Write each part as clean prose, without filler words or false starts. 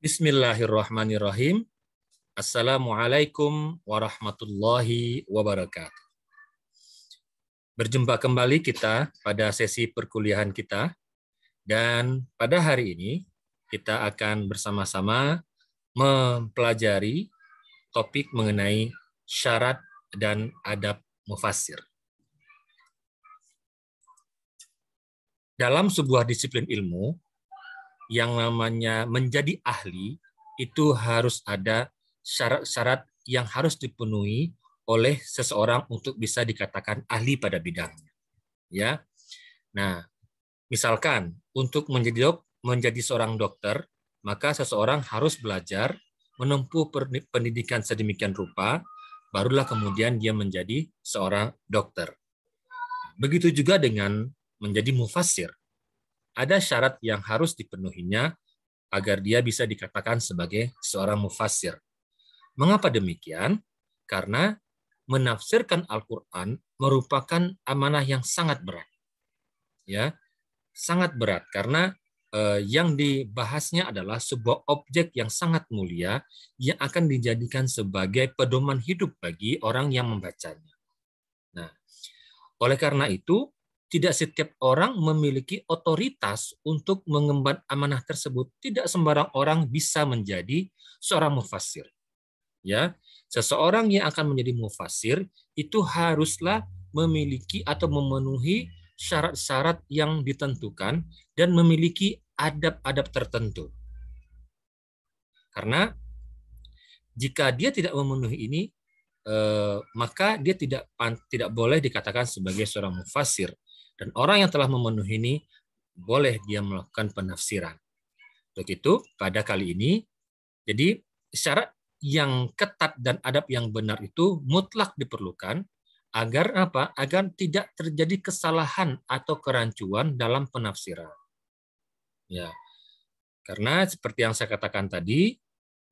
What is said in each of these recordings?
Bismillahirrahmanirrahim. Assalamualaikum warahmatullahi wabarakatuh. Berjumpa kembali kita pada sesi perkuliahan kita, dan pada hari ini kita akan bersama-sama mempelajari topik mengenai syarat dan adab mufassir. Dalam sebuah disiplin ilmu, yang namanya menjadi ahli itu harus ada syarat-syarat yang harus dipenuhi oleh seseorang untuk bisa dikatakan ahli pada bidangnya. Ya. Nah, misalkan untuk menjadi seorang dokter, maka seseorang harus belajar menempuh pendidikan sedemikian rupa, barulah kemudian dia menjadi seorang dokter. Begitu juga dengan menjadi mufassir. Ada syarat yang harus dipenuhinya agar dia bisa dikatakan sebagai seorang mufassir. Mengapa demikian? Karena menafsirkan Al-Quran merupakan amanah yang sangat berat. Ya, sangat berat karena yang dibahasnya adalah sebuah objek yang sangat mulia yang akan dijadikan sebagai pedoman hidup bagi orang yang membacanya. Nah, oleh karena itu, tidak setiap orang memiliki otoritas untuk mengemban amanah tersebut. Tidak sembarang orang bisa menjadi seorang mufassir. Ya, seseorang yang akan menjadi mufassir itu haruslah memiliki atau memenuhi syarat-syarat yang ditentukan dan memiliki adab-adab tertentu. Karena jika dia tidak memenuhi ini, maka dia tidak boleh dikatakan sebagai seorang mufassir. Dan orang yang telah memenuhi ini boleh dia melakukan penafsiran. Untuk itu, pada kali ini, jadi syarat yang ketat dan adab yang benar itu mutlak diperlukan agar apa? Agar tidak terjadi kesalahan atau kerancuan dalam penafsiran. Ya, karena seperti yang saya katakan tadi,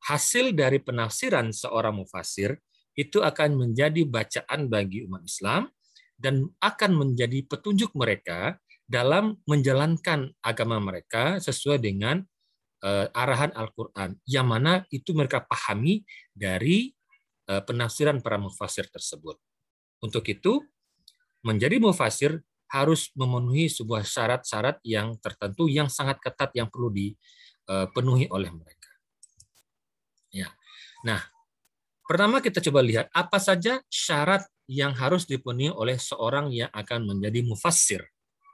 hasil dari penafsiran seorang mufassir itu akan menjadi bacaan bagi umat Islam dan akan menjadi petunjuk mereka dalam menjalankan agama mereka sesuai dengan arahan Al-Quran, yang mana itu mereka pahami dari penafsiran para mufassir tersebut. Untuk itu, menjadi mufassir harus memenuhi sebuah syarat-syarat yang tertentu yang sangat ketat yang perlu dipenuhi oleh mereka. Ya. Nah, pertama kita coba lihat apa saja syarat yang harus dipenuhi oleh seorang yang akan menjadi mufassir.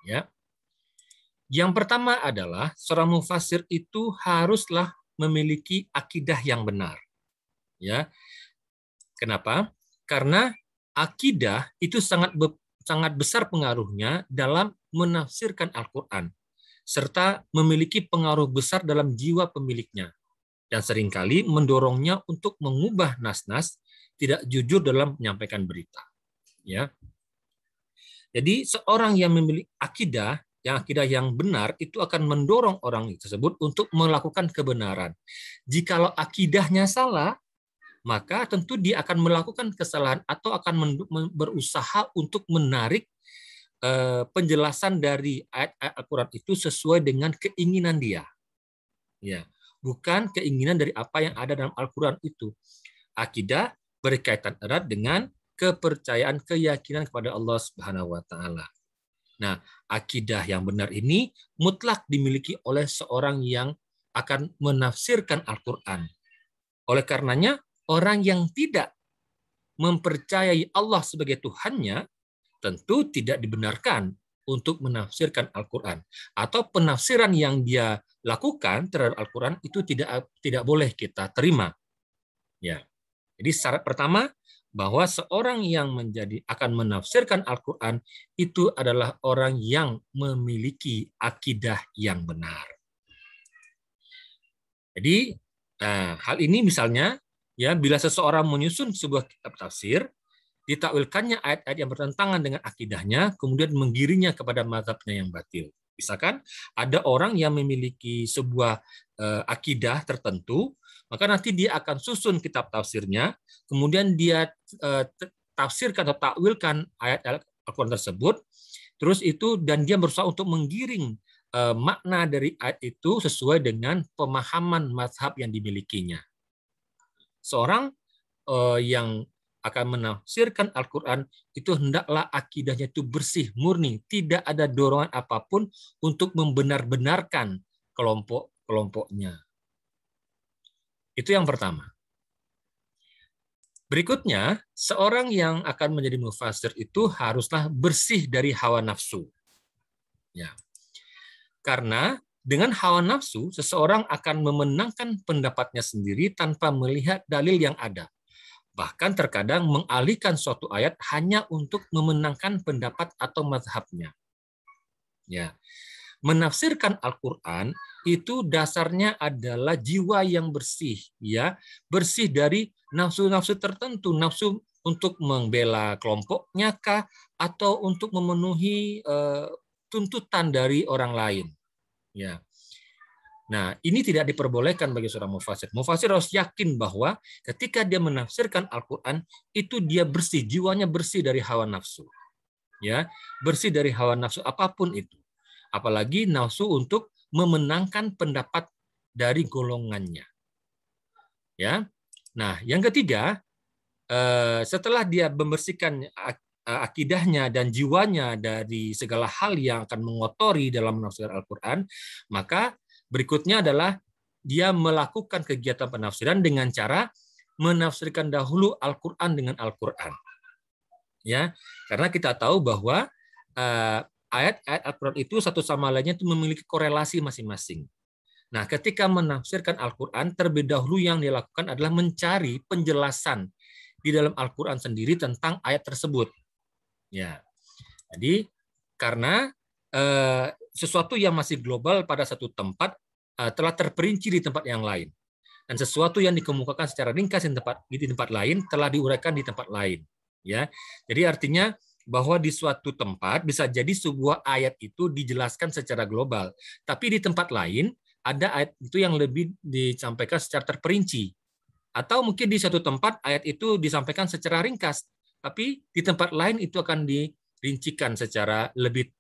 Ya. Yang pertama adalah seorang mufassir itu haruslah memiliki akidah yang benar. Ya. Kenapa? Karena akidah itu sangat besar pengaruhnya dalam menafsirkan Al-Quran, serta memiliki pengaruh besar dalam jiwa pemiliknya, dan seringkali mendorongnya untuk mengubah nas-nas tidak jujur dalam menyampaikan berita. Ya. Jadi seorang yang memiliki akidah yang benar itu akan mendorong orang tersebut untuk melakukan kebenaran. Jikalau akidahnya salah, maka tentu dia akan melakukan kesalahan atau akan berusaha untuk menarik penjelasan dari ayat-ayat Al-Quran itu sesuai dengan keinginan dia. Ya. Bukan keinginan dari apa yang ada dalam Al-Quran itu. Akidah berkaitan erat dengan kepercayaan, keyakinan kepada Allah Subhanahu wa taala. Nah, akidah yang benar ini mutlak dimiliki oleh seorang yang akan menafsirkan Al-Quran. Oleh karenanya, orang yang tidak mempercayai Allah sebagai Tuhannya tentu tidak dibenarkan untuk menafsirkan Al-Quran, atau penafsiran yang dia lakukan terhadap Al-Quran itu tidak boleh kita terima. Ya. Jadi syarat pertama bahwa seorang yang akan menafsirkan Al-Quran itu adalah orang yang memiliki akidah yang benar. Jadi hal ini misalnya, ya, bila seseorang menyusun sebuah kitab tafsir, ditakwilkannya ayat-ayat yang bertentangan dengan akidahnya, kemudian menggiringnya kepada mazhabnya yang batil. Misalkan ada orang yang memiliki sebuah akidah tertentu, maka nanti dia akan susun kitab tafsirnya, kemudian dia tafsirkan atau takwilkan ayat-ayat Al-Quran tersebut, terus itu dan dia berusaha untuk menggiring makna dari ayat itu sesuai dengan pemahaman mazhab yang dimilikinya. Seorang yang akan menafsirkan Al-Quran itu hendaklah akidahnya itu bersih, murni, tidak ada dorongan apapun untuk membenar-benarkan kelompok-kelompoknya. Itu yang pertama. Berikutnya, seorang yang akan menjadi mufassir itu haruslah bersih dari hawa nafsu. Ya. Karena dengan hawa nafsu, seseorang akan memenangkan pendapatnya sendiri tanpa melihat dalil yang ada. Bahkan terkadang mengalihkan suatu ayat hanya untuk memenangkan pendapat atau mazhabnya. Ya. Menafsirkan Al-Quran itu dasarnya adalah jiwa yang bersih, ya, bersih dari nafsu-nafsu tertentu, nafsu untuk membela kelompoknya kah, atau untuk memenuhi tuntutan dari orang lain. Ya. Nah, ini tidak diperbolehkan bagi seorang mufassir. Mufassir harus yakin bahwa ketika dia menafsirkan Al-Quran, itu dia bersih, jiwanya bersih dari hawa nafsu. Ya, bersih dari hawa nafsu apapun itu. Apalagi nafsu untuk memenangkan pendapat dari golongannya. Ya. Nah, yang ketiga, setelah dia membersihkan akidahnya dan jiwanya dari segala hal yang akan mengotori dalam menafsirkan Al-Quran, maka berikutnya adalah dia melakukan kegiatan penafsiran dengan cara menafsirkan dahulu Al-Quran dengan Al-Quran. Ya, karena kita tahu bahwa ayat-ayat Al-Quran itu satu sama lainnya itu memiliki korelasi masing-masing. Nah, ketika menafsirkan Al-Quran, terlebih dahulu yang dilakukan adalah mencari penjelasan di dalam Al-Quran sendiri tentang ayat tersebut. Ya, jadi karena sesuatu yang masih global pada satu tempat telah terperinci di tempat yang lain, dan sesuatu yang dikemukakan secara ringkas di tempat lain telah diuraikan di tempat lain. Ya, jadi artinya bahwa di suatu tempat bisa jadi sebuah ayat itu dijelaskan secara global, tapi di tempat lain ada ayat itu yang lebih disampaikan secara terperinci, atau mungkin di suatu tempat ayat itu disampaikan secara ringkas, tapi di tempat lain itu akan dirincikan secara lebih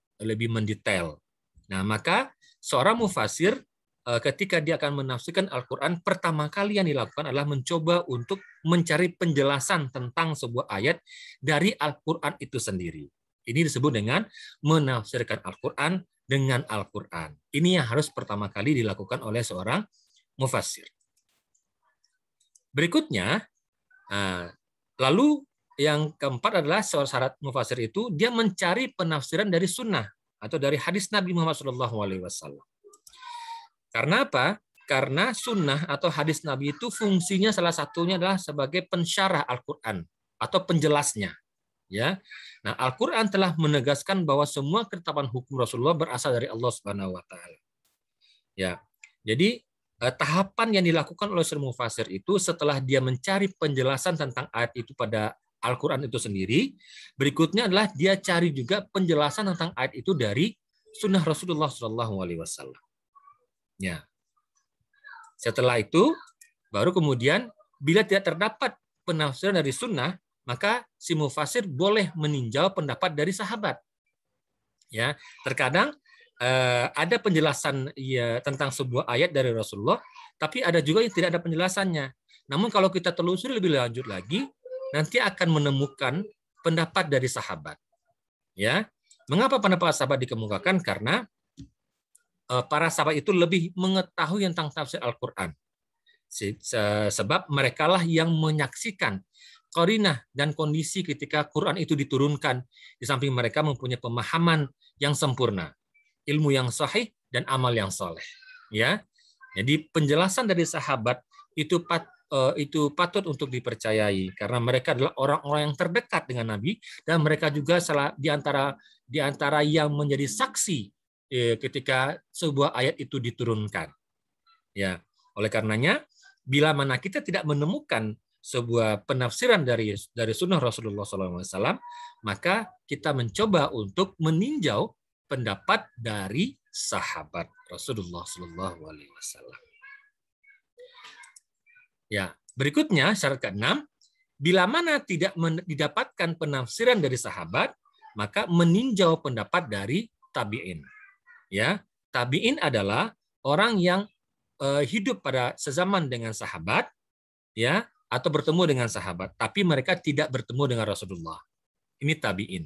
mendetail. Nah, maka seorang mufassir ketika dia akan menafsirkan Al-Quran, pertama kali yang dilakukan adalah mencoba untuk mencari penjelasan tentang sebuah ayat dari Al-Quran itu sendiri. Ini disebut dengan menafsirkan Al-Quran dengan Al-Quran. Ini yang harus pertama kali dilakukan oleh seorang mufassir. Berikutnya, lalu yang keempat adalah syarat mufassir itu dia mencari penafsiran dari sunnah atau dari hadis Nabi Muhammad SAW. Karena apa? Karena sunnah atau hadis Nabi itu fungsinya salah satunya adalah sebagai pensyarah Al-Quran atau penjelasnya. Ya, nah Al-Quran telah menegaskan bahwa semua ketetapan hukum Rasulullah berasal dari Allah Subhanahu Wa Taala. Ya, jadi tahapan yang dilakukan oleh seorang mufassir itu setelah dia mencari penjelasan tentang ayat itu pada Al-Quran itu sendiri, berikutnya adalah dia cari juga penjelasan tentang ayat itu dari sunnah Rasulullah SAW. Ya. Setelah itu, baru kemudian bila tidak terdapat penafsiran dari sunnah, maka si mufassir boleh meninjau pendapat dari sahabat. Ya, terkadang ada penjelasan ya tentang sebuah ayat dari Rasulullah, tapi ada juga yang tidak ada penjelasannya. Namun kalau kita telusuri lebih lanjut lagi, nanti akan menemukan pendapat dari sahabat. Ya, mengapa pendapat sahabat dikemukakan? Karena para sahabat itu lebih mengetahui tentang tafsir Al-Quran. Sebab merekalah yang menyaksikan qarinah dan kondisi ketika Quran itu diturunkan. Di samping mereka mempunyai pemahaman yang sempurna, ilmu yang sahih dan amal yang soleh. Ya, jadi penjelasan dari sahabat itu patut untuk dipercayai karena mereka adalah orang-orang yang terdekat dengan Nabi dan mereka juga di antara yang menjadi saksi ketika sebuah ayat itu diturunkan. Ya, oleh karenanya bila mana kita tidak menemukan sebuah penafsiran dari sunnah Rasulullah SAW, maka kita mencoba untuk meninjau pendapat dari sahabat Rasulullah SAW. Ya, berikutnya syarat ke-6, bila mana tidak didapatkan penafsiran dari sahabat, maka meninjau pendapat dari tabi'in. Ya, tabi'in adalah orang yang hidup pada sezaman dengan sahabat, ya, atau bertemu dengan sahabat, tapi mereka tidak bertemu dengan Rasulullah. Ini tabi'in.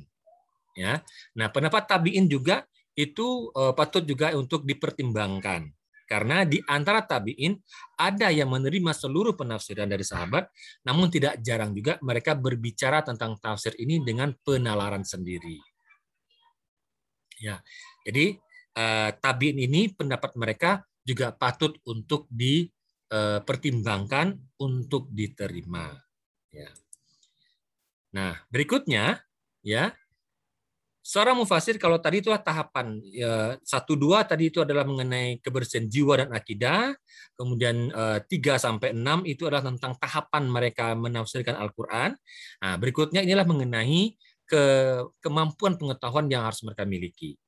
Ya. Nah, pendapat tabi'in juga itu patut juga untuk dipertimbangkan. Karena di antara tabi'in ada yang menerima seluruh penafsiran dari sahabat, namun tidak jarang juga mereka berbicara tentang tafsir ini dengan penalaran sendiri. Ya. Jadi tabi'in ini pendapat mereka juga patut untuk dipertimbangkan untuk diterima. Ya. Nah, berikutnya ya, seorang mufasir kalau tadi itu tahapan 1, 2 tadi itu adalah mengenai kebersihan jiwa dan akidah, kemudian 3 sampai 6 itu adalah tentang tahapan mereka menafsirkan Al-Qur'an. Nah, berikutnya inilah mengenai kemampuan pengetahuan yang harus mereka miliki.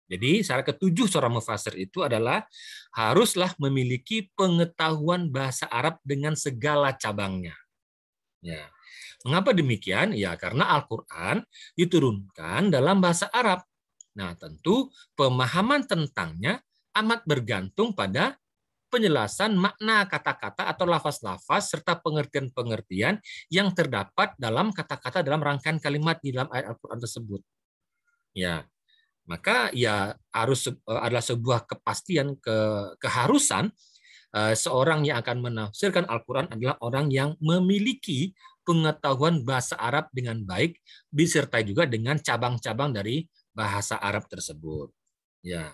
Jadi syarat ketujuh seorang mufasir itu adalah haruslah memiliki pengetahuan bahasa Arab dengan segala cabangnya. Ya. Mengapa demikian? Ya karena Al-Quran diturunkan dalam bahasa Arab. Nah tentu pemahaman tentangnya amat bergantung pada penjelasan makna kata-kata atau lafaz-lafaz serta pengertian-pengertian yang terdapat dalam kata-kata dalam rangkaian kalimat di dalam ayat Al-Quran tersebut. Ya, maka ya harus adalah sebuah kepastian keharusan seorang yang akan menafsirkan Al-Quran adalah orang yang memiliki pengetahuan bahasa Arab dengan baik disertai juga dengan cabang-cabang dari bahasa Arab tersebut. Ya,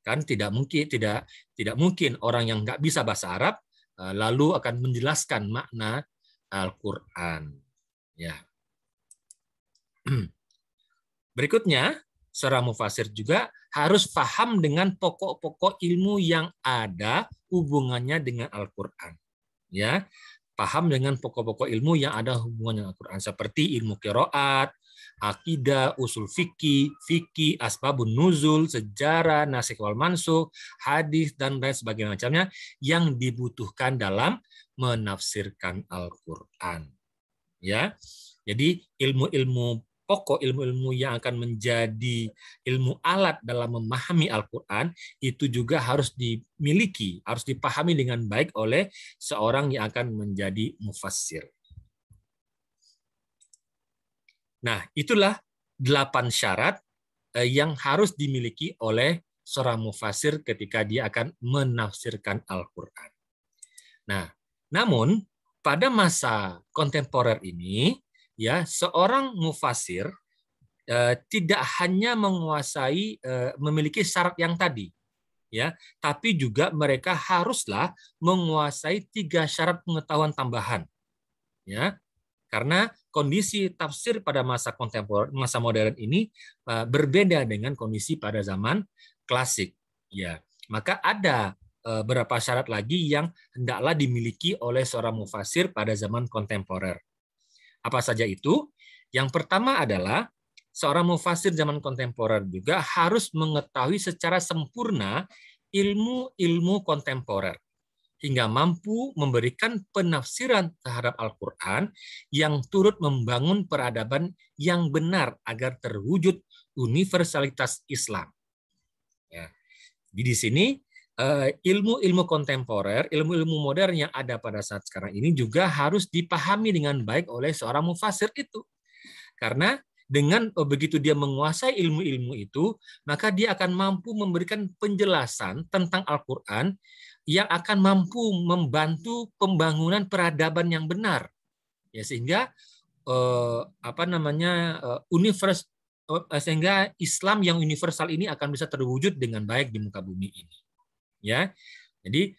kan tidak mungkin orang yang nggak bisa bahasa Arab lalu akan menjelaskan makna Al-Quran. Ya. Berikutnya, seorang mufasir juga harus paham dengan pokok-pokok ilmu yang ada hubungannya dengan Al-Quran. Ya, paham dengan pokok-pokok ilmu yang ada hubungannya dengan Al-Quran seperti ilmu qiraat, akidah, usul fikih, asbabun nuzul, sejarah, nasikh wal mansukh, hadis dan lain sebagainya macamnya yang dibutuhkan dalam menafsirkan Al-Quran. Ya, jadi ilmu-ilmu pokok, ilmu-ilmu yang akan menjadi ilmu alat dalam memahami Al-Quran itu juga harus dimiliki, harus dipahami dengan baik oleh seorang yang akan menjadi mufassir. Nah, itulah 8 syarat yang harus dimiliki oleh seorang mufassir ketika dia akan menafsirkan Al-Quran. Nah, namun pada masa kontemporer ini, ya seorang mufassir tidak hanya menguasai memiliki syarat yang tadi, ya, tapi juga mereka haruslah menguasai 3 syarat pengetahuan tambahan, ya, karena kondisi tafsir pada masa kontemporer, masa modern ini berbeda dengan kondisi pada zaman klasik, ya. Maka ada beberapa syarat lagi yang hendaklah dimiliki oleh seorang mufassir pada zaman kontemporer. Apa saja itu? Yang pertama adalah seorang mufassir zaman kontemporer juga harus mengetahui secara sempurna ilmu-ilmu kontemporer hingga mampu memberikan penafsiran terhadap Al-Quran yang turut membangun peradaban yang benar agar terwujud universalitas Islam. Ya. Di sini ilmu-ilmu kontemporer, ilmu-ilmu modern yang ada pada saat sekarang ini juga harus dipahami dengan baik oleh seorang mufassir itu. Karena dengan begitu dia menguasai ilmu-ilmu itu, maka dia akan mampu memberikan penjelasan tentang Al-Quran yang akan mampu membantu pembangunan peradaban yang benar. Ya, sehingga sehingga Islam yang universal ini akan bisa terwujud dengan baik di muka bumi ini. Ya, jadi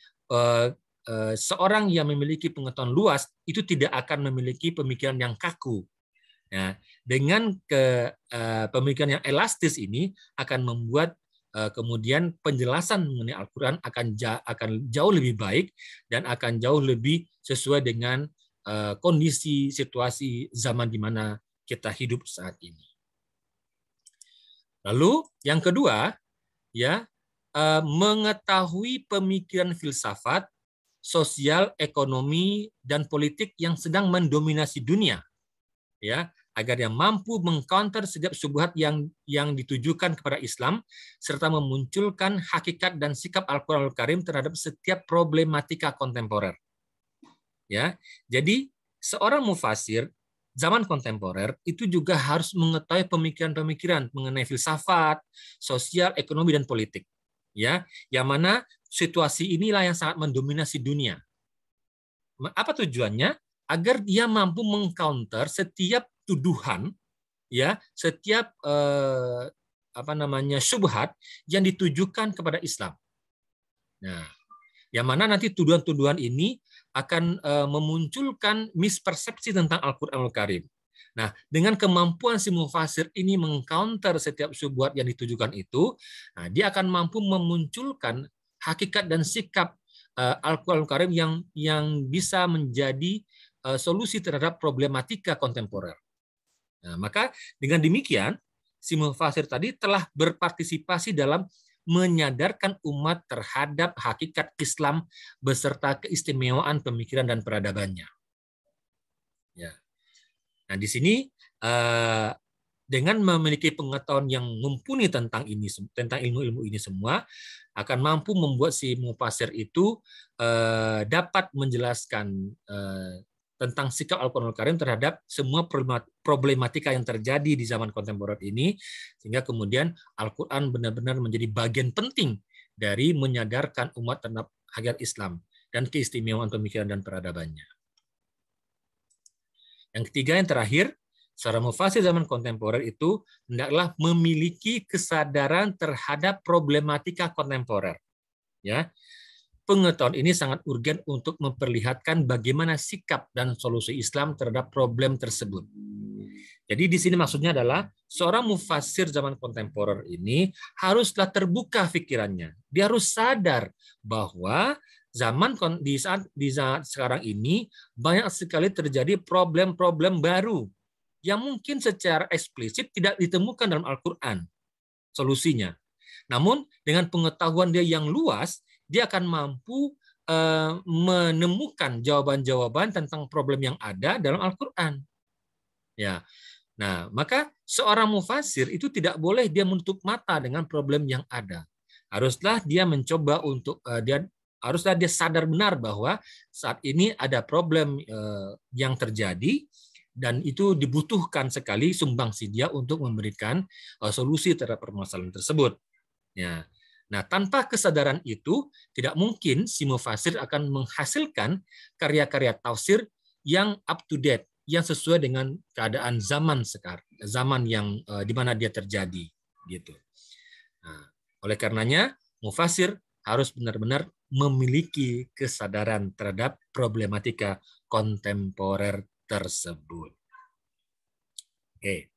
seorang yang memiliki pengetahuan luas itu tidak akan memiliki pemikiran yang kaku. Nah, dengan pemikiran yang elastis ini akan membuat kemudian penjelasan mengenai Al-Quran akan jauh lebih baik dan akan jauh lebih sesuai dengan kondisi situasi zaman di mana kita hidup saat ini. Lalu yang kedua, ya, mengetahui pemikiran filsafat, sosial, ekonomi, dan politik yang sedang mendominasi dunia, ya, agar dia mampu mengcounter setiap syubhat yang ditujukan kepada Islam serta memunculkan hakikat dan sikap Al-Qur'anul Karim terhadap setiap problematika kontemporer. Ya. Jadi seorang mufasir zaman kontemporer itu juga harus mengetahui pemikiran-pemikiran mengenai filsafat, sosial, ekonomi dan politik. Ya, yang mana situasi inilah yang sangat mendominasi dunia. Apa tujuannya? Agar dia mampu mengcounter setiap tuduhan, ya, setiap syubhat yang ditujukan kepada Islam. Nah, yang mana nanti tuduhan-tuduhan ini akan memunculkan mispersepsi tentang Al-Qur'anul Karim. Nah, dengan kemampuan si mufasir ini mengcounter setiap syubhat yang ditujukan itu, nah, dia akan mampu memunculkan hakikat dan sikap Al-Qur'anul Karim yang bisa menjadi solusi terhadap problematika kontemporer. Nah, maka dengan demikian, si mufasir tadi telah berpartisipasi dalam menyadarkan umat terhadap hakikat Islam beserta keistimewaan pemikiran dan peradabannya. Ya. Nah, di sini dengan memiliki pengetahuan yang mumpuni tentang ilmu-ilmu ini semua, akan mampu membuat si mufasir itu dapat menjelaskan tentang sikap Al-Qur'anul Karim terhadap semua problematika yang terjadi di zaman kontemporer ini, sehingga kemudian Al-Quran benar-benar menjadi bagian penting dari menyadarkan umat terhadap hakikat Islam dan keistimewaan pemikiran dan peradabannya. Yang ketiga, yang terakhir, seorang mufasir zaman kontemporer itu hendaklah memiliki kesadaran terhadap problematika kontemporer. Ya, pengetahuan ini sangat urgen untuk memperlihatkan bagaimana sikap dan solusi Islam terhadap problem tersebut. Jadi di sini maksudnya adalah seorang mufasir zaman kontemporer ini haruslah terbuka pikirannya. Dia harus sadar bahwa di saat sekarang ini banyak sekali terjadi problem-problem baru yang mungkin secara eksplisit tidak ditemukan dalam Al-Quran solusinya. Namun dengan pengetahuan dia yang luas, dia akan mampu menemukan jawaban-jawaban tentang problem yang ada dalam Al-Quran. Ya, nah maka seorang mufasir itu tidak boleh dia menutup mata dengan problem yang ada. Haruslah dia mencoba untuk haruslah dia sadar benar bahwa saat ini ada problem yang terjadi dan itu dibutuhkan sekali sumbangsi dia untuk memberikan solusi terhadap permasalahan tersebut. Ya. Nah, tanpa kesadaran itu, tidak mungkin si mufasir akan menghasilkan karya-karya tafsir yang up to date, yang sesuai dengan keadaan zaman sekarang, zaman yang di mana dia terjadi, gitu. Nah, oleh karenanya, mufasir harus benar-benar memiliki kesadaran terhadap problematika kontemporer tersebut. Oke,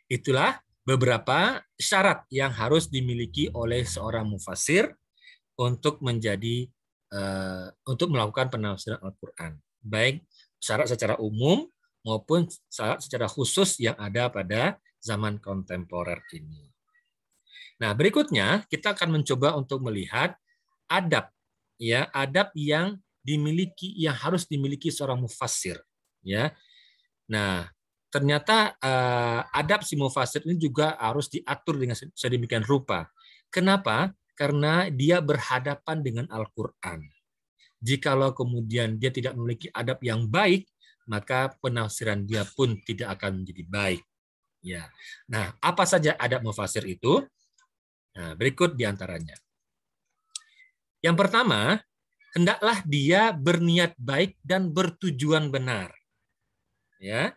itulah beberapa syarat yang harus dimiliki oleh seorang mufasir untuk untuk melakukan penafsiran Al-Quran, baik syarat secara umum maupun syarat secara khusus yang ada pada zaman kontemporer ini. Nah, berikutnya kita akan mencoba untuk melihat adab, ya, adab yang harus dimiliki seorang mufasir, ya. Nah, ternyata adab si mufasir ini juga harus diatur dengan sedemikian rupa. Kenapa? Karena dia berhadapan dengan Al-Quran. Jikalau kemudian dia tidak memiliki adab yang baik, maka penafsiran dia pun tidak akan menjadi baik. Ya. Nah, apa saja adab mufasir itu? Nah, berikut diantaranya. Yang pertama, hendaklah dia berniat baik dan bertujuan benar. Ya,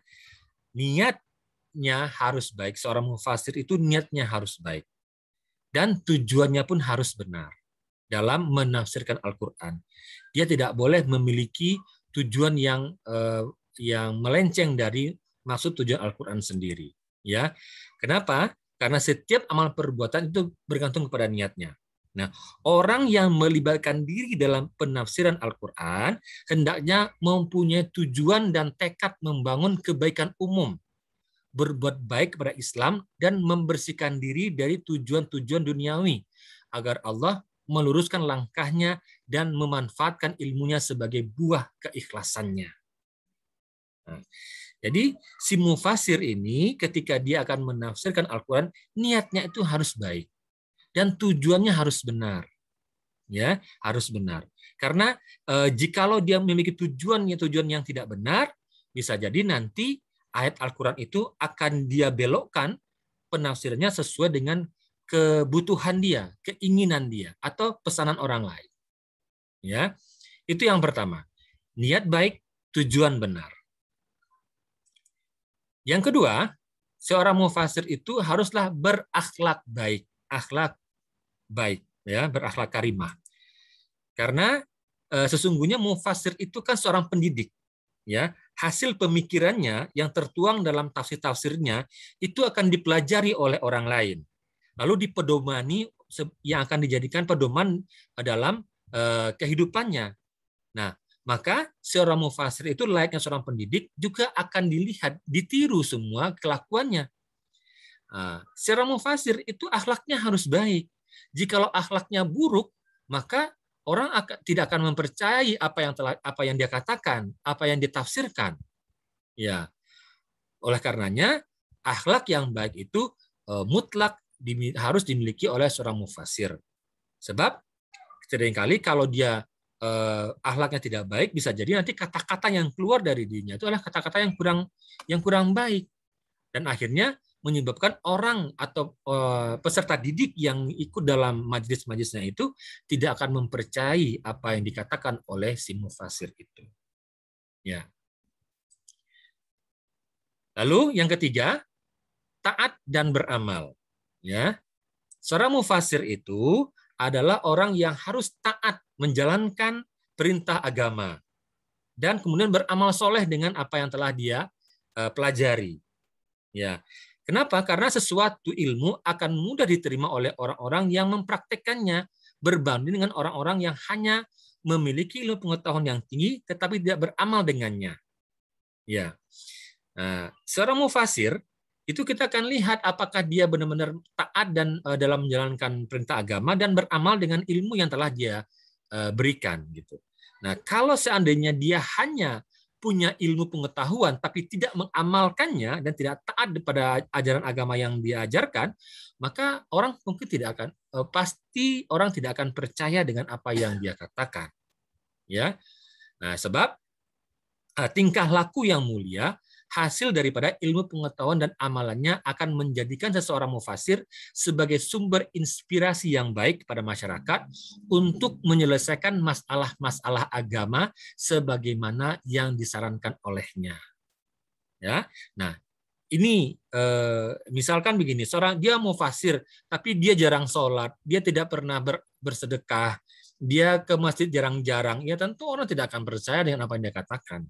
niatnya harus baik. Seorang mufasir itu niatnya harus baik. Dan tujuannya pun harus benar dalam menafsirkan Al-Quran. Dia tidak boleh memiliki tujuan yang melenceng dari maksud tujuan Al-Quran sendiri. Ya, kenapa? Karena setiap amal perbuatan itu bergantung kepada niatnya. Nah, orang yang melibatkan diri dalam penafsiran Al-Quran hendaknya mempunyai tujuan dan tekad membangun kebaikan umum, berbuat baik kepada Islam, dan membersihkan diri dari tujuan-tujuan duniawi, agar Allah meluruskan langkahnya dan memanfaatkan ilmunya sebagai buah keikhlasannya. Nah, Jadi si mufasir ini ketika dia akan menafsirkan Al-Quran, niatnya itu harus baik dan tujuannya harus benar, ya harus benar. Karena jikalau dia memiliki tujuan yang tidak benar, bisa jadi nanti ayat Al-Quran itu akan dia belokkan penafsirannya sesuai dengan kebutuhan dia, keinginan dia, atau pesanan orang lain. Ya, itu yang pertama. Niat baik, tujuan benar. Yang kedua, seorang mufasir itu haruslah berakhlak baik, akhlak baik, ya, berakhlak karimah. Karena sesungguhnya mufasir itu kan seorang pendidik, ya. Hasil pemikirannya yang tertuang dalam tafsir-tafsirnya itu akan dipelajari oleh orang lain, lalu dipedomani yang akan dijadikan pedoman dalam kehidupannya. Nah, maka seorang mufasir itu layaknya seorang pendidik juga akan dilihat, ditiru semua kelakuannya. Seorang mufasir itu akhlaknya harus baik. Jikalau akhlaknya buruk, maka orang tidak akan mempercayai apa yang dia katakan, apa yang ditafsirkan. Ya, oleh karenanya akhlak yang baik itu mutlak harus dimiliki oleh seorang mufasir. Sebab seringkali kalau dia akhlaknya tidak baik, bisa jadi nanti kata-kata yang keluar dari dirinya itu adalah kata-kata yang kurang baik, dan akhirnya menyebabkan orang atau peserta didik yang ikut dalam majelis-majelisnya itu tidak akan mempercayai apa yang dikatakan oleh si mufasir itu. Ya. Lalu yang ketiga, taat dan beramal. Ya, seorang mufasir itu adalah orang yang harus taat menjalankan perintah agama dan kemudian beramal soleh dengan apa yang telah dia pelajari. Ya, kenapa? Karena sesuatu ilmu akan mudah diterima oleh orang-orang yang mempraktekkannya berbanding dengan orang-orang yang hanya memiliki ilmu pengetahuan yang tinggi tetapi tidak beramal dengannya. Ya, seorang mufasir itu kita akan lihat apakah dia benar-benar taat dan dalam menjalankan perintah agama dan beramal dengan ilmu yang telah dia berikan gitu. Nah, kalau seandainya dia hanya punya ilmu pengetahuan tapi tidak mengamalkannya dan tidak taat pada ajaran agama yang diajarkan, maka orang mungkin tidak akan pasti orang tidak akan percaya dengan apa yang dia katakan. Ya. Nah, sebab tingkah laku yang mulia hasil daripada ilmu pengetahuan dan amalannya akan menjadikan seseorang mufasir sebagai sumber inspirasi yang baik kepada masyarakat untuk menyelesaikan masalah-masalah agama sebagaimana yang disarankan olehnya. Ya, nah ini misalkan begini, seorang dia mufasir tapi dia jarang sholat, dia tidak pernah bersedekah, dia ke masjid jarang-jarang, ya tentu orang tidak akan percaya dengan apa yang dia katakan.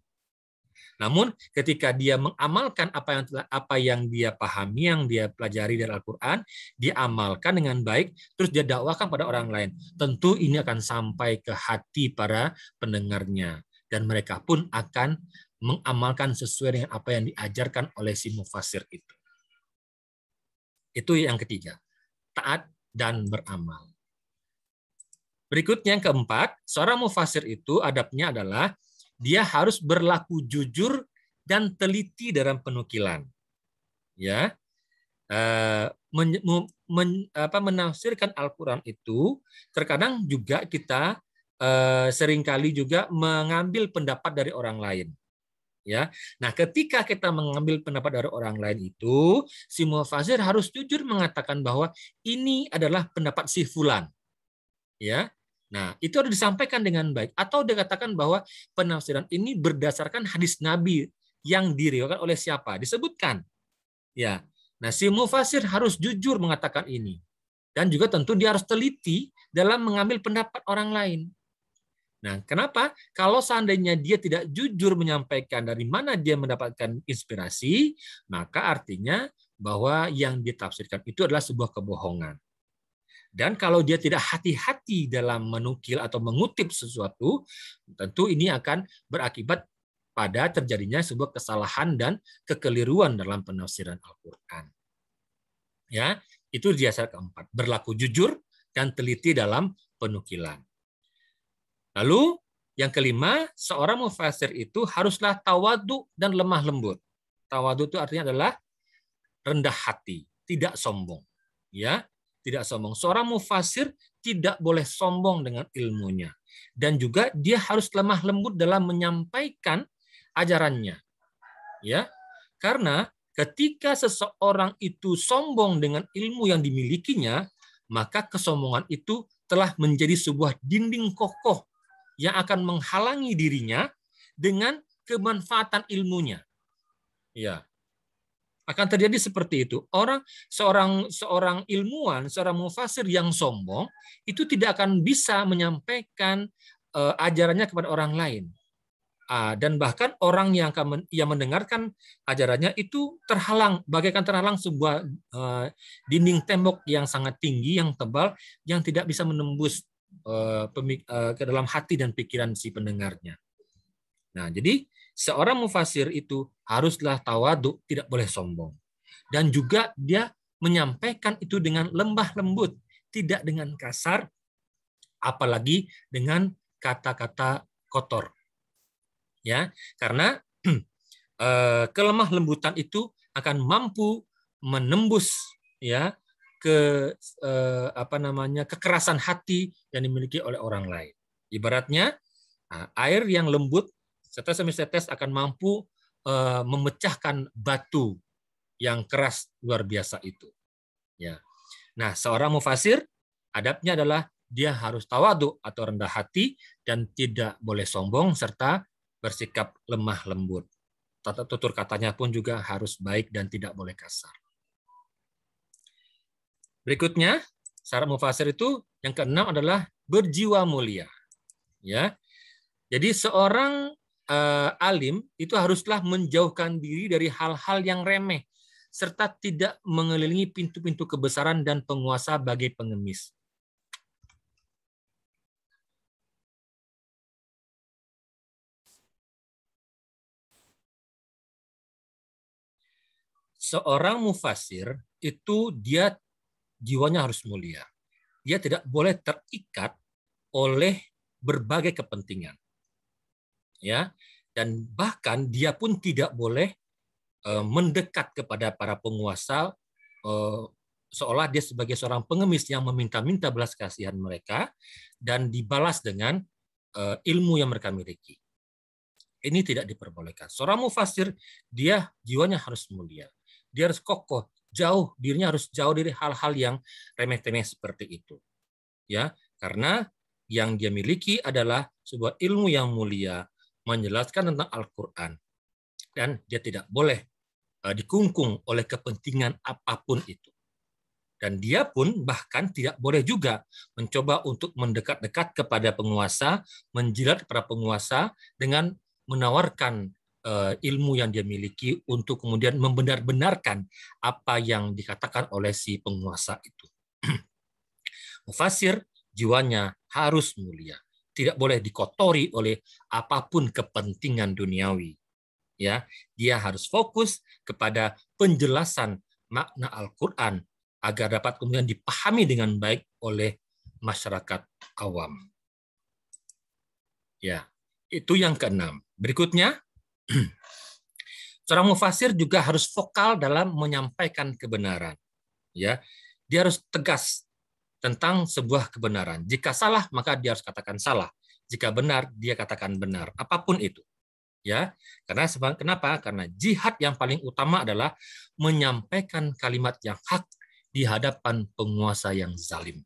Namun ketika dia mengamalkan apa yang dia pahami, yang dia pelajari dari Al-Quran, dia amalkan dengan baik, terus dia dakwakan pada orang lain. Tentu ini akan sampai ke hati para pendengarnya. Dan mereka pun akan mengamalkan sesuai dengan apa yang diajarkan oleh si mufasir itu. Itu yang ketiga, taat dan beramal. Berikutnya yang keempat, seorang mufasir itu adabnya adalah dia harus berlaku jujur dan teliti dalam penukilan. Ya, menafsirkan Al-Quran itu terkadang juga kita seringkali juga mengambil pendapat dari orang lain. Ya, nah ketika kita mengambil pendapat dari orang lain itu, si mufasir harus jujur mengatakan bahwa ini adalah pendapat si fulan. Ya, nah, itu harus disampaikan dengan baik. Atau dikatakan bahwa penafsiran ini berdasarkan hadis Nabi yang diriwayatkan oleh siapa? Disebutkan. Ya. Nah, si mufasir harus jujur mengatakan ini. Dan juga tentu dia harus teliti dalam mengambil pendapat orang lain. Nah, kenapa? Kalau seandainya dia tidak jujur menyampaikan dari mana dia mendapatkan inspirasi, maka artinya bahwa yang ditafsirkan itu adalah sebuah kebohongan. Dan kalau dia tidak hati-hati dalam menukil atau mengutip sesuatu, tentu ini akan berakibat pada terjadinya sebuah kesalahan dan kekeliruan dalam penafsiran Al-Quran. Ya, itu dasar keempat, berlaku jujur dan teliti dalam penukilan. Lalu yang kelima, seorang mufasir itu haruslah tawadu dan lemah lembut. Tawadu itu artinya adalah rendah hati, tidak sombong. Ya, tidak sombong. Seorang mufasir tidak boleh sombong dengan ilmunya. Dan juga dia harus lemah lembut dalam menyampaikan ajarannya. Ya, karena ketika seseorang itu sombong dengan ilmu yang dimilikinya, maka kesombongan itu telah menjadi sebuah dinding kokoh yang akan menghalangi dirinya dengan kemanfaatan ilmunya. Ya, akan terjadi seperti itu. Seorang ilmuwan, seorang mufasir yang sombong itu tidak akan bisa menyampaikan ajarannya kepada orang lain. Dan bahkan orang yang mendengarkan ajarannya itu terhalang, bagaikan terhalang sebuah dinding tembok yang sangat tinggi, yang tebal, yang tidak bisa menembus ke dalam hati dan pikiran si pendengarnya. Nah, jadi seorang mufasir itu haruslah tawadu, tidak boleh sombong. Dan juga dia menyampaikan itu dengan lembah lembut, tidak dengan kasar, apalagi dengan kata-kata kotor. Ya, karena kelemah lembutan itu akan mampu menembus ya ke kekerasan hati yang dimiliki oleh orang lain. Ibaratnya air yang lembut setetes demi setetes akan mampu memecahkan batu yang keras luar biasa itu. Ya. Nah, seorang mufasir adabnya adalah dia harus tawadu atau rendah hati dan tidak boleh sombong serta bersikap lemah lembut. Tata tutur katanya pun juga harus baik dan tidak boleh kasar. Berikutnya, syarat mufasir itu yang keenam adalah berjiwa mulia. Ya. Jadi seorang alim itu haruslah menjauhkan diri dari hal-hal yang remeh serta tidak mengelilingi pintu-pintu kebesaran dan penguasa bagai pengemis. Seorang mufasir itu dia jiwanya harus mulia. Dia tidak boleh terikat oleh berbagai kepentingan. Ya, dan bahkan dia pun tidak boleh mendekat kepada para penguasa seolah dia sebagai seorang pengemis yang meminta-minta belas kasihan mereka dan dibalas dengan ilmu yang mereka miliki. Ini tidak diperbolehkan. Seorang mufasir dia jiwanya harus mulia. Dia harus kokoh, jauh, dirinya harus jauh dari hal-hal yang remeh-temeh seperti itu. Ya, karena yang dia miliki adalah sebuah ilmu yang mulia, menjelaskan tentang Al-Qur'an. Dan dia tidak boleh dikungkung oleh kepentingan apapun itu. Dan dia pun bahkan tidak boleh juga mencoba untuk mendekat-dekat kepada penguasa, menjilat para penguasa dengan menawarkan ilmu yang dia miliki untuk kemudian membenar-benarkan apa yang dikatakan oleh si penguasa itu. Mufasir jiwanya harus mulia, tidak boleh dikotori oleh apapun kepentingan duniawi. Ya, dia harus fokus kepada penjelasan makna Al-Qur'an agar dapat kemudian dipahami dengan baik oleh masyarakat awam. Ya, itu yang keenam. Berikutnya, seorang mufasir juga harus vokal dalam menyampaikan kebenaran. Ya, dia harus tegas tentang sebuah kebenaran. Jika salah, maka dia harus katakan salah. Jika benar, dia katakan benar. Apapun itu. Ya, karena kenapa? Karena jihad yang paling utama adalah menyampaikan kalimat yang hak di hadapan penguasa yang zalim.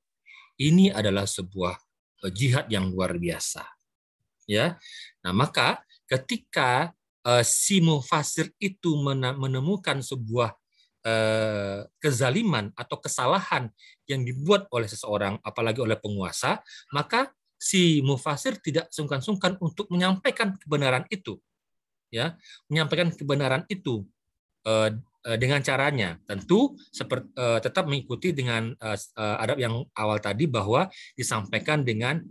Ini adalah sebuah jihad yang luar biasa. Ya, nah maka ketika si mufasir itu menemukan sebuah kezaliman atau kesalahan yang dibuat oleh seseorang, apalagi oleh penguasa, maka si mufasir tidak sungkan-sungkan untuk menyampaikan kebenaran itu, ya, menyampaikan kebenaran itu dengan caranya tentu tetap mengikuti dengan adab yang awal tadi bahwa disampaikan dengan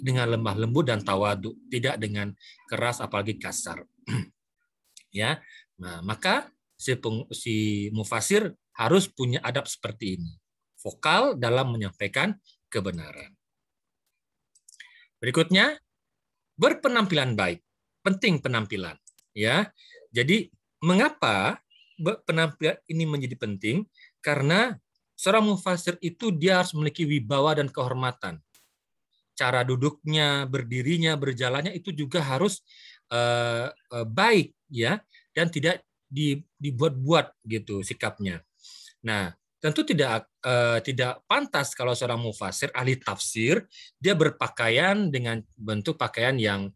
lemah lembut dan tawadu, tidak dengan keras apalagi kasar. Ya, nah maka si mufasir harus punya adab seperti ini, vokal dalam menyampaikan kebenaran. Berikutnya, berpenampilan baik. Penting penampilan, ya. Jadi Mengapa penampilan ini menjadi penting? Karena seorang mufasir itu dia harus memiliki wibawa dan kehormatan. Cara duduknya, berdirinya, berjalannya itu juga harus baik ya, dan tidak dibuat-buat gitu sikapnya. Nah, tentu tidak pantas kalau seorang mufasir, ahli tafsir, dia berpakaian dengan bentuk pakaian yang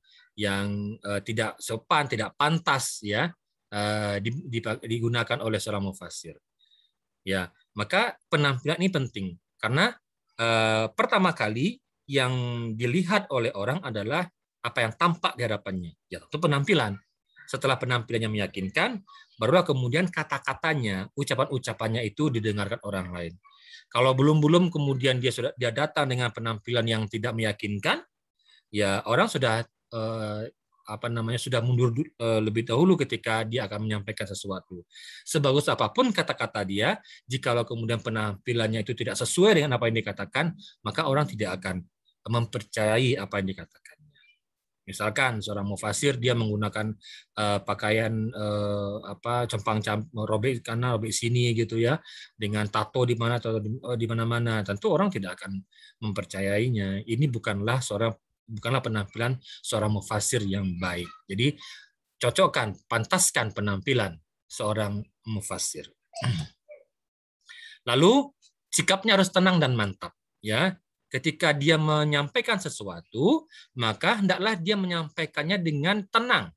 tidak sopan, tidak pantas ya, digunakan oleh seorang mufasir. Ya, maka penampilan ini penting karena pertama kali yang dilihat oleh orang adalah apa yang tampak di hadapannya. Ya, itu penampilan. Setelah penampilannya meyakinkan, barulah kemudian kata-katanya, ucapan-ucapannya itu didengarkan orang lain. Kalau belum kemudian dia datang dengan penampilan yang tidak meyakinkan, ya orang sudah sudah mundur lebih dahulu ketika dia akan menyampaikan sesuatu. Sebagus apapun kata-kata dia, jikalau kemudian penampilannya itu tidak sesuai dengan apa yang dikatakan, maka orang tidak akan mempercayai apa yang dikatakan. Misalkan seorang mufasir dia menggunakan pakaian compang robek kanan robek sini gitu ya, dengan tato di mana atau di mana-mana, tentu orang tidak akan mempercayainya. Ini bukanlah penampilan seorang mufasir yang baik. Jadi cocokkan, pantaskan penampilan seorang mufasir. Lalu sikapnya harus tenang dan mantap ya. Ketika dia menyampaikan sesuatu, maka hendaklah dia menyampaikannya dengan tenang,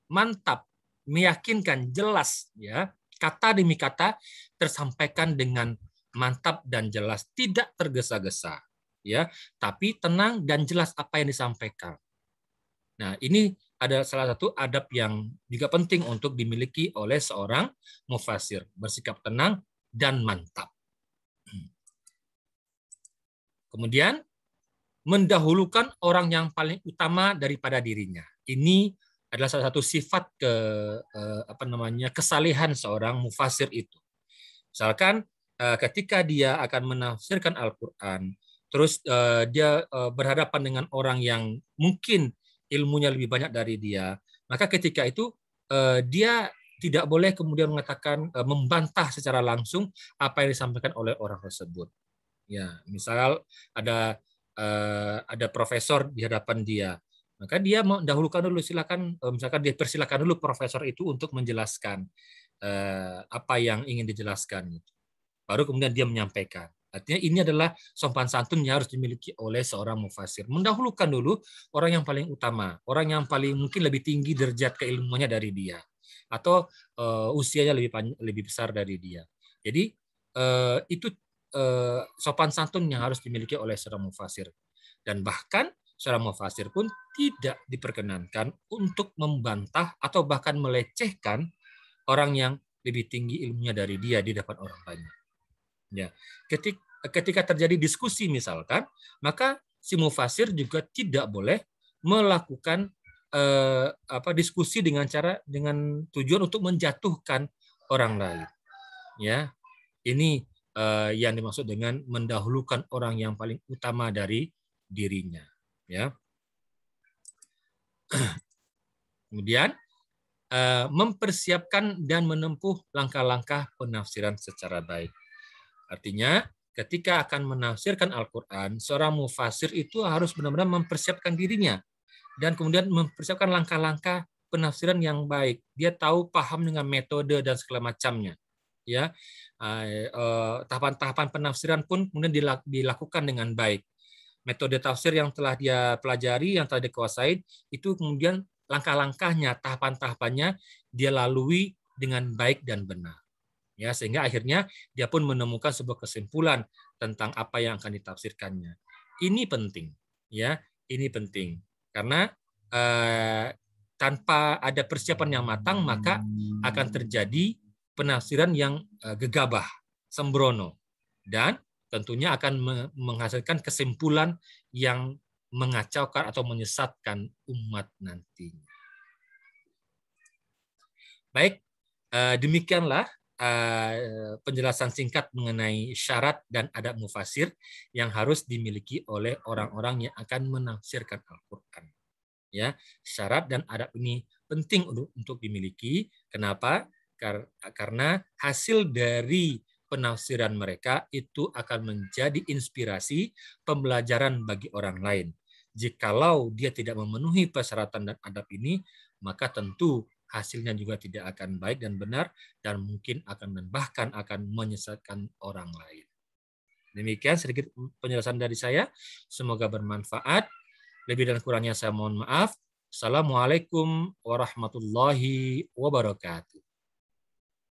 mantap, meyakinkan, jelas ya. Kata demi kata tersampaikan dengan mantap dan jelas, tidak tergesa-gesa ya, tapi tenang dan jelas apa yang disampaikan. Nah, ini ada salah satu adab yang juga penting untuk dimiliki oleh seorang mufasir, bersikap tenang dan mantap. Kemudian mendahulukan orang yang paling utama daripada dirinya. Ini adalah salah satu sifat kesalehan seorang mufasir itu. Misalkan ketika dia akan menafsirkan Al-Qur'an, terus dia berhadapan dengan orang yang mungkin ilmunya lebih banyak dari dia, maka ketika itu dia tidak boleh kemudian mengatakan membantah secara langsung apa yang disampaikan oleh orang tersebut. Ya, misal ada profesor di hadapan dia, maka dia mendahulukan dulu, silakan misalkan dia persilakan dulu profesor itu untuk menjelaskan apa yang ingin dijelaskan. Baru kemudian dia menyampaikan. Artinya ini adalah sopan santun yang harus dimiliki oleh seorang mufasir. Mendahulukan dulu orang yang paling utama, orang yang paling mungkin lebih tinggi derajat keilmuannya dari dia, atau usianya lebih besar dari dia. Jadi itu sopan santun yang harus dimiliki oleh seorang mufasir. Dan bahkan seorang mufasir pun tidak diperkenankan untuk membantah atau bahkan melecehkan orang yang lebih tinggi ilmunya dari dia di depan orang banyak. Ya, ketika terjadi diskusi misalkan, maka si mufasir juga tidak boleh melakukan diskusi dengan tujuan untuk menjatuhkan orang lain. Ya, ini yang dimaksud dengan mendahulukan orang yang paling utama dari dirinya. Ya. Kemudian mempersiapkan dan menempuh langkah-langkah penafsiran secara baik. Artinya, ketika akan menafsirkan Al-Quran, seorang mufasir itu harus benar-benar mempersiapkan dirinya dan kemudian mempersiapkan langkah-langkah penafsiran yang baik. Dia tahu, paham dengan metode dan segala macamnya. Ya, tahapan-tahapan penafsiran pun kemudian dilakukan dengan baik. Metode tafsir yang telah dia pelajari, yang telah dikuasai, itu kemudian langkah-langkahnya, tahapan-tahapannya dia lalui dengan baik dan benar. Ya, sehingga akhirnya dia pun menemukan sebuah kesimpulan tentang apa yang akan ditafsirkannya. Ini penting, ya, ini penting karena tanpa ada persiapan yang matang maka akan terjadi penafsiran yang gegabah, sembrono, dan tentunya akan menghasilkan kesimpulan yang mengacaukan atau menyesatkan umat nantinya. Baik, demikianlah penjelasan singkat mengenai syarat dan adab mufasir yang harus dimiliki oleh orang-orang yang akan menafsirkan Al-Quran. Ya, syarat dan adab ini penting untuk dimiliki. Kenapa? Karena hasil dari penafsiran mereka itu akan menjadi inspirasi pembelajaran bagi orang lain. Jikalau dia tidak memenuhi persyaratan dan adab ini, maka tentu hasilnya juga tidak akan baik dan benar, dan mungkin akan dan bahkan akan menyesatkan orang lain. Demikian sedikit penjelasan dari saya. Semoga bermanfaat. Lebih dan kurangnya saya mohon maaf. Assalamualaikum warahmatullahi wabarakatuh.